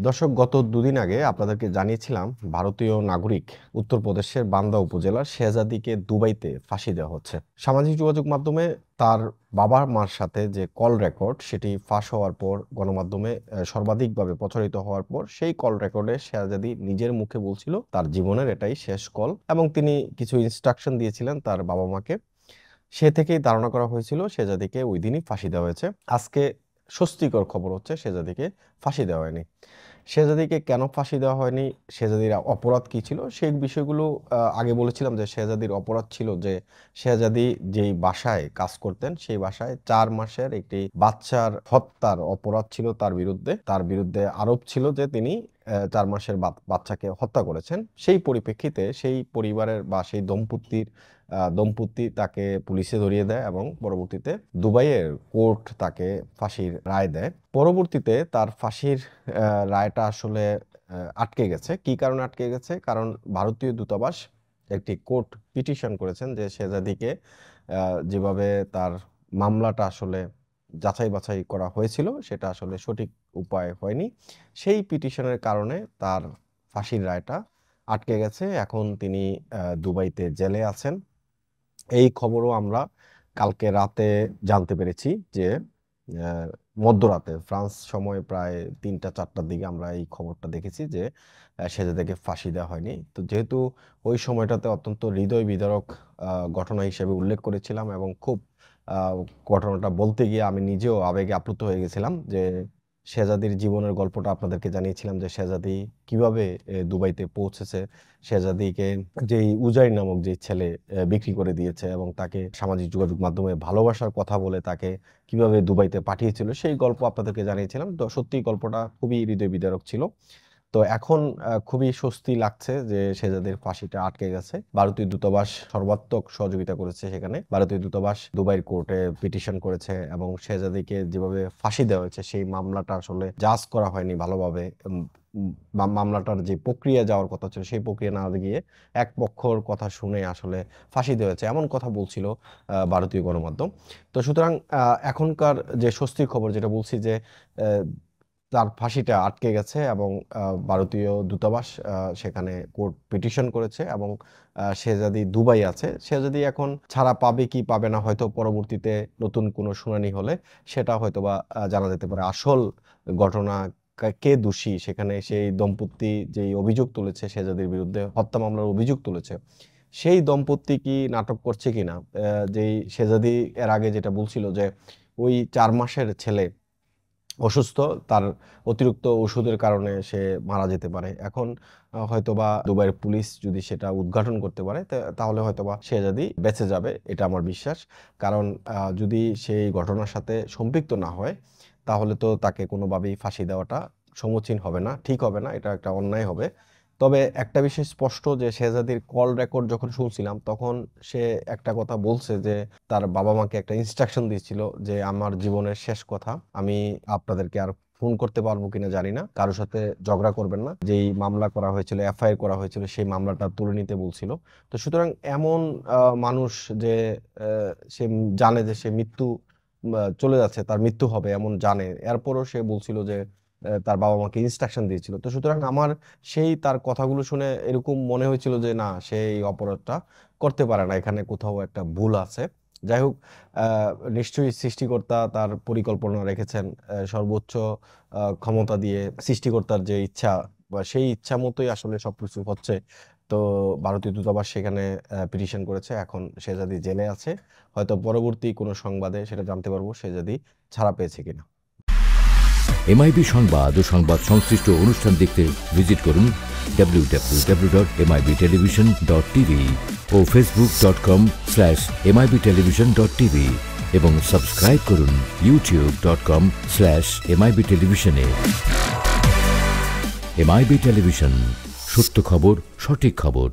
দর্শক, গত দুদিন আগে আপনাদেরকে জানিয়েছিলাম ভারতীয় নাগরিক উত্তরপ্রদেশের বান্দা উপজেলার শেহজাদিকে দুবাইতে ফাঁসি দেওয়া হচ্ছে। সামাজিক যোগাযোগ মাধ্যমে তার বাবা মার সাথে যে কল রেকর্ড সেটি ফাঁস হওয়ার পর গণমাধ্যমে সর্বাধিকভাবে প্রচারিত হওয়ার পর সেই কল রেকর্ডে শেহজাদি নিজের মুখে বলছিল তার জীবনের এটাই শেষ কল এবং তিনি কিছু ইনস্ট্রাকশন দিয়েছিলেন তার বাবা মাকে। সে থেকেই ধারণা করা হয়েছিল শেহজাদিকে ওই দিনই ফাঁসি দেওয়া হয়েছে। আজকে স্বস্তিকর খবর হচ্ছে শেহজাদিকে ফাঁসি দেওয়া হয়নি। শেহজাদিকে কেন ফাঁসি দেওয়া হয়নি, শেহজাদির অপরাধ কী ছিল, সেই বিষয়গুলো আগে বলেছিলাম যে শেহজাদির অপরাধ ছিল যে শেহজাদি যেই বাসায় কাজ করতেন সেই বাসায় 4 মাসের একটি বাচ্চার হত্যার অপরাধ ছিল তার বিরুদ্ধে আরোপ ছিল যে তিনি 4 মাসের বাচ্চাকে হত্যা করেছেন। সেই পরিপ্রেক্ষিতে সেই পরিবারের বা সেই দম্পতি তাকে পুলিশে ধরিয়ে দেয় এবং পরবর্তীতে দুবাইয়ের কোর্ট তাকে ফাঁসির রায় দেয়। পরবর্তীতে তার ফাঁসির রায়টা আসলে আটকে গেছে। কি কারণে আটকে গেছে? কারণ ভারতীয় দূতাবাস একটি কোর্ট পিটিশন করেছেন যে শেহজাদিকে যেভাবে তার মামলাটা আসলে যাচাই বাছাই করা হয়েছিল সেটা আসলে সঠিক উপায় হয়নি। সেই পিটিশনের কারণে তার ফাঁসির রায়টা আটকে গেছে। এখন তিনি দুবাইতে জেলে আছেন। এই খবরও আমরা কালকে রাতে জানতে পেরেছি যে মধ্যরাতে ফ্রান্স সময় প্রায় 3টা-4টার দিকে আমরা এই খবরটা দেখেছি যে শেহজাদিকে ফাঁসি দেওয়া হয়নি। তো যেহেতু ওই সময়টাতে অত্যন্ত হৃদয় বিদারক ঘটনা হিসেবে উল্লেখ করেছিলাম এবং খুব ঘটনাটা বলতে গিয়ে আমি নিজেও আবেগে আপ্লুত হয়ে গেছিলাম যে শেহজাদির জীবনের গল্পটা আপনাদেরকে জানিয়েছিলাম যে শেহজাদি কিভাবে দুবাইতে পৌঁছেছে, শেহজাদিকে যেই উজাইর নামক যে ছেলে বিক্রি করে দিয়েছে এবং তাকে সামাজিক যোগাযোগ মাধ্যমে ভালোবাসার কথা বলে তাকে কিভাবে দুবাইতে পাঠিয়েছিল সেই গল্প আপনাদেরকে জানিয়েছিলাম। তো সত্যি গল্পটা খুবই হৃদয় বিদারক ছিল। তো এখন খুবই স্বস্তি লাগছে যে শেহজাদির ফাঁসিটা আটকে গেছে। ভারতীয় দূতাবাস সর্বাত্মক সহযোগিতা করেছে সেখানে। ভারতীয় দূতাবাস দুবাইয়ের কোর্টে পিটিশন করেছে এবং শেহজাদিকে যেভাবে ফাঁসি দেওয়া হয়েছে সেই মামলাটা আসলে জাজ করা হয়নি ভালোভাবে। মামলাটার যে প্রক্রিয়া যাওয়ার কথা ছিল সেই প্রক্রিয়া না গিয়ে এক পক্ষর কথা শুনে আসলে ফাঁসি দেওয়া হয়েছে এমন কথা বলছিল ভারতীয় গণমাধ্যম। তো সুতরাং এখনকার যে স্বস্তির খবর যেটা বলছি যে তার ফাঁসিটা আটকে গেছে এবং ভারতীয় দূতাবাস সেখানে কোর্ট পিটিশন করেছে এবং শেহজাদি দুবাই আছে। শেহজাদি এখন ছাড়া পাবে কি পাবে না হয়তো পরবর্তীতে নতুন কোনো শুনানি হলে সেটা হয়তোবা জানা যেতে পারে। আসল ঘটনা কে দোষী সেখানে সেই দম্পতি যেই অভিযোগ তুলেছে শেহজাদির বিরুদ্ধে হত্যা মামলার অভিযোগ তুলেছে সেই দম্পতি কি নাটক করছে কিনা, যেই শেহজাদি এর আগে যেটা বলছিল যে ওই 4 মাসের ছেলে অসুস্থ, তার অতিরিক্ত ওষুধের কারণে সে মারা যেতে পারে। এখন হয়তোবা দুবাইয়ের পুলিশ যদি সেটা উদ্ঘাটন করতে পারে তাহলে হয়তোবা শেহজাদি বেঁচে যাবে, এটা আমার বিশ্বাস। কারণ যদি সেই ঘটনার সাথে সম্পৃক্ত না হয় তাহলে তো তাকে কোনোভাবেই ফাঁসি দেওয়াটা সমীচীন হবে না, ঠিক হবে না, এটা একটা অন্যায় হবে। তবে একটা বিষয় স্পষ্ট যে শেহজাদির কল রেকর্ড যখন শুনছিলাম তখন সে একটা কথা বলছে যে তার বাবা মাকে একটা ইনস্ট্রাকশন দিয়েছিল যে আমার জীবনের শেষ কথা, আমি আপনাদেরকে আর ফোন করতে পারবো কিনা জানি না, কারোর সাথে ঝগড়া করবেন না, যেই মামলা করা হয়েছিল এফআইআর করা হয়েছিল সেই মামলাটা তুলে নিতে বলছিল। তো সুতরাং এমন মানুষ যে সে জানে যে সে চলে যাচ্ছে, তার মৃত্যু হবে এমন জানে, এরপরও সে বলছিল যে তার বাবা মাকে ইনস্ট্রাকশন দিয়েছিল। তো সুতরাং আমার সেই তার কথাগুলো শুনে এরকম মনে হয়েছিল যে না, সে এই অপরাধটা করতে পারে না, এখানে কোথাও একটা ভুল আছে। যাই হোক, নিশ্চয়ই সৃষ্টিকর্তা তার পরিকল্পনা রেখেছেন, সর্বোচ্চ ক্ষমতা দিয়ে সৃষ্টিকর্তার যে ইচ্ছা বা সেই ইচ্ছা মতোই আসলে সবকিছু হচ্ছে। তো ভারতীয় দূতাবাস সেখানে পিটিশন করেছে, এখন শেহজাদি জেলে আছে। হয়তো পরবর্তী কোনো সংবাদে সেটা জানতে পারবো শেহজাদি ছাড়া পেয়েছে কিনা। এমআইবি সংবাদ ও সংবাদ সংশ্লিষ্ট অনুষ্ঠান দেখতে ভিজিট করুন www.mibtelevision.tv ও facebook.com/mibtelevision.tv এবং সাবস্ক্রাইব করুন youtube.com/mibtelevision এ। এমআইবি টেলিভিশন, সত্য খবর, সঠিক খবর।